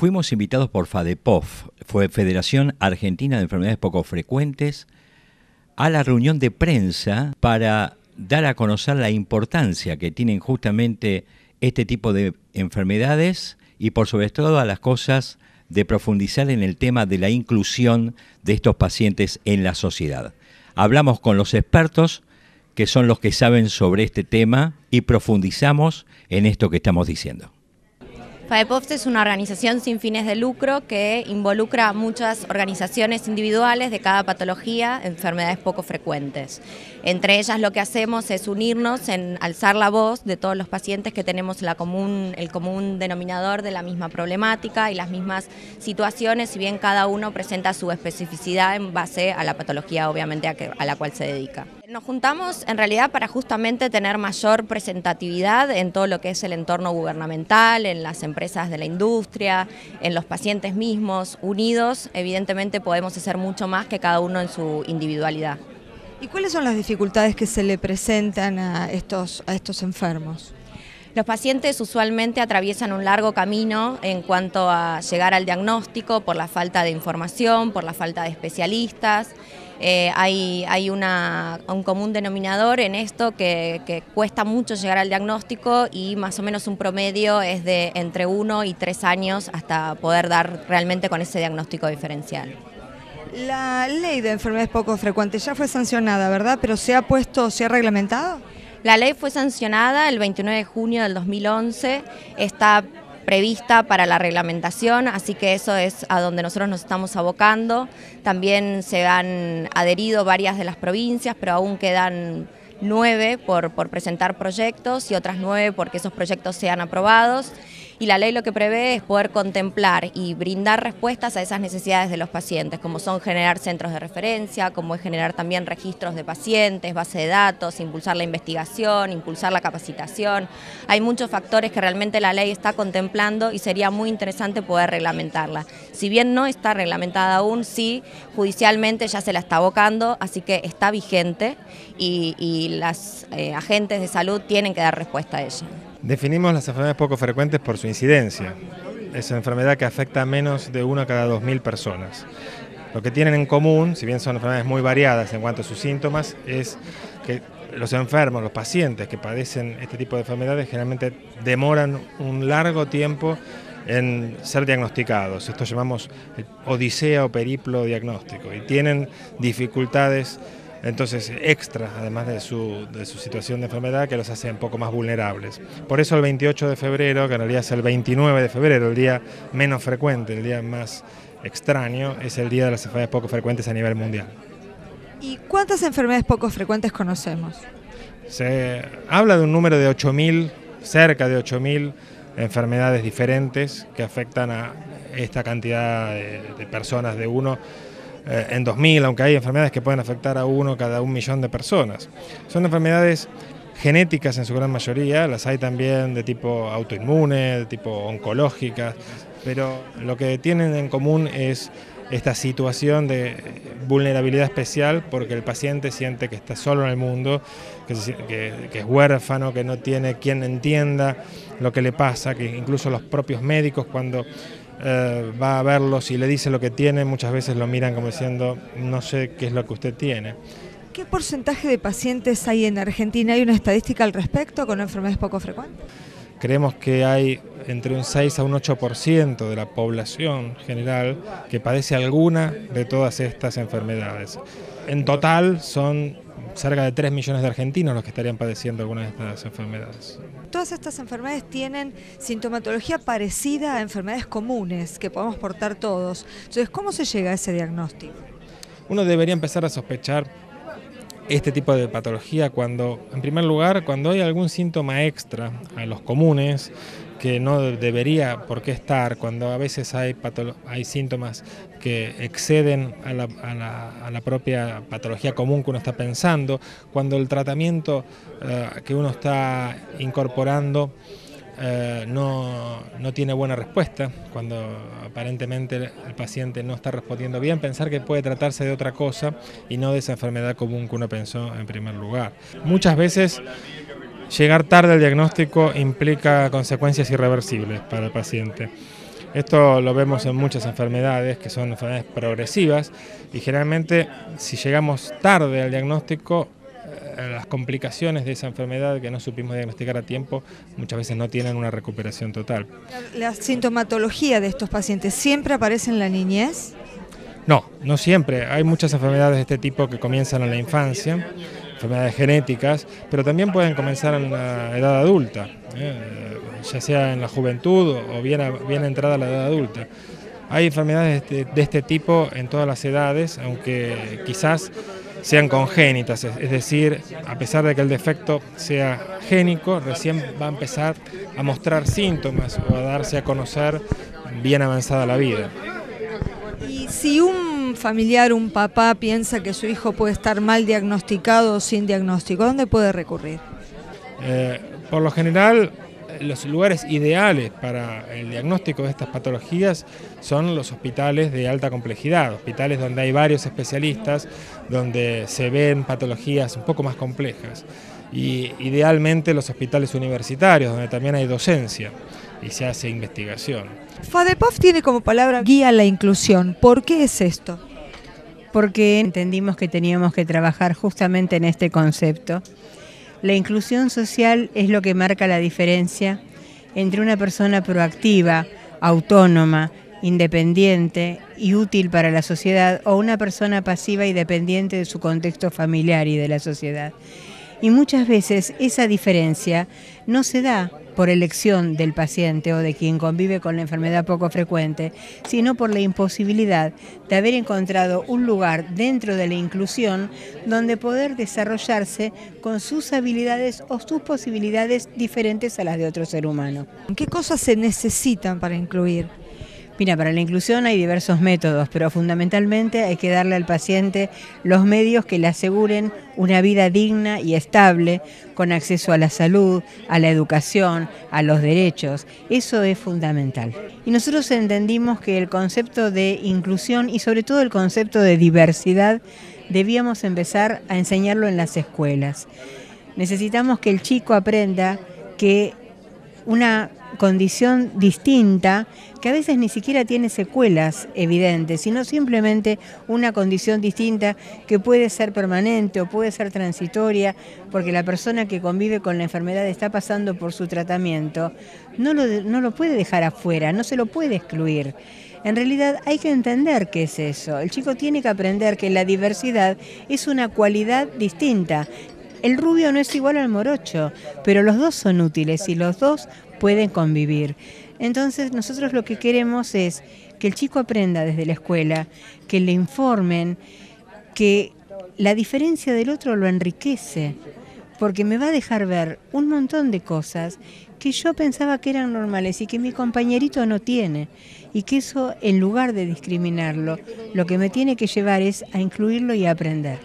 fuimos invitados por FADEPOF, fue Federación Argentina de Enfermedades Poco Frecuentes, a la reunión de prensa para dar a conocer la importancia que tienen justamente este tipo de enfermedades y por sobre todo a las cosas de profundizar en el tema de la inclusión de estos pacientes en la sociedad. Hablamos con los expertos que son los que saben sobre este tema y profundizamos en esto que estamos diciendo. FADEPOF es una organización sin fines de lucro que involucra a muchas organizaciones individuales de cada patología, enfermedades poco frecuentes. Entre ellas lo que hacemos es unirnos en alzar la voz de todos los pacientes que tenemos el común denominador de la misma problemática y las mismas situaciones, si bien cada uno presenta su especificidad en base a la patología obviamente a la cual se dedica. Nos juntamos en realidad para justamente tener mayor presentatividad en todo lo que es el entorno gubernamental, en las empresas de la industria, en los pacientes mismos. Unidos, evidentemente podemos hacer mucho más que cada uno en su individualidad. ¿Y cuáles son las dificultades que se le presentan a estos enfermos? Los pacientes usualmente atraviesan un largo camino en cuanto a llegar al diagnóstico por la falta de información, por la falta de especialistas. Hay un común denominador en esto que cuesta mucho llegar al diagnóstico y más o menos un promedio es de entre 1 y 3 años hasta poder dar realmente con ese diagnóstico diferencial. La ley de enfermedades poco frecuentes ya fue sancionada, ¿verdad? Pero ¿se ha reglamentado? La ley fue sancionada el 29 de junio del 2011, está prevista para la reglamentación, así que eso es a donde nosotros nos estamos abocando. También se han adherido varias de las provincias, pero aún quedan 9 por presentar proyectos y otras 9 porque esos proyectos sean aprobados. Y la ley lo que prevé es poder contemplar y brindar respuestas a esas necesidades de los pacientes, como son generar centros de referencia, como es generar también registros de pacientes, base de datos, impulsar la investigación, impulsar la capacitación. Hay muchos factores que realmente la ley está contemplando y sería muy interesante poder reglamentarla. Si bien no está reglamentada aún, sí, judicialmente ya se la está abocando, así que está vigente y las agentes de salud tienen que dar respuesta a ella. Definimos las enfermedades poco frecuentes por su incidencia. Es una enfermedad que afecta a menos de 1 cada 2.000 personas. Lo que tienen en común, si bien son enfermedades muy variadas en cuanto a sus síntomas, es que los enfermos, los pacientes que padecen este tipo de enfermedades generalmente demoran un largo tiempo en ser diagnosticados. Esto llamamos odisea o periplo diagnóstico y tienen dificultades entonces extra, además de su situación de enfermedad, que los hace un poco más vulnerables. Por eso el 28 de febrero, que en realidad es el 29 de febrero, el día menos frecuente, el día más extraño, es el día de las enfermedades poco frecuentes a nivel mundial. ¿Y cuántas enfermedades poco frecuentes conocemos? Se habla de un número de 8.000, cerca de 8.000 enfermedades diferentes que afectan a esta cantidad de personas de uno en 2000, aunque hay enfermedades que pueden afectar a 1 cada 1 millón de personas. Son enfermedades genéticas en su gran mayoría, las hay también de tipo autoinmune, de tipo oncológicas, pero lo que tienen en común es esta situación de vulnerabilidad especial porque el paciente siente que está solo en el mundo, que es huérfano, que no tiene quien entienda lo que le pasa, que incluso los propios médicos cuando va a verlos y le dice lo que tiene, muchas veces lo miran como diciendo, no sé qué es lo que usted tiene. ¿Qué porcentaje de pacientes hay en Argentina? ¿Hay una estadística al respecto con enfermedades poco frecuentes? Creemos que hay entre un 6 a un 8% de la población general que padece alguna de todas estas enfermedades. En total son cerca de 3 millones de argentinos los que estarían padeciendo alguna de estas enfermedades. Todas estas enfermedades tienen sintomatología parecida a enfermedades comunes que podemos portar todos. Entonces, ¿cómo se llega a ese diagnóstico? Uno debería empezar a sospechar este tipo de patología cuando, en primer lugar, cuando hay algún síntoma extra a los comunes que no debería por qué estar, cuando a veces hay síntomas que exceden a la propia patología común que uno está pensando, cuando el tratamiento que uno está incorporando no tiene buena respuesta, cuando aparentemente el paciente no está respondiendo bien, pensar que puede tratarse de otra cosa y no de esa enfermedad común que uno pensó en primer lugar. Muchas veces llegar tarde al diagnóstico implica consecuencias irreversibles para el paciente. Esto lo vemos en muchas enfermedades que son enfermedades progresivas y generalmente si llegamos tarde al diagnóstico, las complicaciones de esa enfermedad que no supimos diagnosticar a tiempo muchas veces no tienen una recuperación total. ¿La sintomatología de estos pacientes siempre aparece en la niñez? No, no siempre. Hay muchas enfermedades de este tipo que comienzan en la infancia, enfermedades genéticas, pero también pueden comenzar en la edad adulta, ya sea en la juventud o bien entrada a la edad adulta. Hay enfermedades de este tipo en todas las edades, aunque quizás sean congénitas, es decir, a pesar de que el defecto sea génico, recién va a empezar a mostrar síntomas o a darse a conocer bien avanzada la vida. Y si un familiar, un papá, piensa que su hijo puede estar mal diagnosticado o sin diagnóstico, ¿a dónde puede recurrir? Por lo general, los lugares ideales para el diagnóstico de estas patologías son los hospitales de alta complejidad, hospitales donde hay varios especialistas, donde se ven patologías un poco más complejas. Y idealmente los hospitales universitarios, donde también hay docencia y se hace investigación. FADEPOF tiene como palabra guía la inclusión. ¿Por qué es esto? Porque entendimos que teníamos que trabajar justamente en este concepto. La inclusión social es lo que marca la diferencia entre una persona proactiva, autónoma, independiente y útil para la sociedad o una persona pasiva y dependiente de su contexto familiar y de la sociedad. Y muchas veces esa diferencia no se da por elección del paciente o de quien convive con la enfermedad poco frecuente, sino por la imposibilidad de haber encontrado un lugar dentro de la inclusión donde poder desarrollarse con sus habilidades o sus posibilidades diferentes a las de otro ser humano. ¿Qué cosas se necesitan para incluir? Mira, para la inclusión hay diversos métodos, pero fundamentalmente hay que darle al paciente los medios que le aseguren una vida digna y estable, con acceso a la salud, a la educación, a los derechos. Eso es fundamental. Y nosotros entendimos que el concepto de inclusión y sobre todo el concepto de diversidad debíamos empezar a enseñarlo en las escuelas. Necesitamos que el chico aprenda que una condición distinta, que a veces ni siquiera tiene secuelas evidentes, sino simplemente una condición distinta que puede ser permanente o puede ser transitoria, porque la persona que convive con la enfermedad está pasando por su tratamiento, no lo puede dejar afuera, no se lo puede excluir. En realidad hay que entender qué es eso. El chico tiene que aprender que la diversidad es una cualidad distinta. El rubio no es igual al morocho, pero los dos son útiles y los dos pueden convivir. Entonces nosotros lo que queremos es que el chico aprenda desde la escuela, que le informen que la diferencia del otro lo enriquece, porque me va a dejar ver un montón de cosas que yo pensaba que eran normales y que mi compañerito no tiene, y que eso, en lugar de discriminarlo, lo que me tiene que llevar es a incluirlo y a aprender.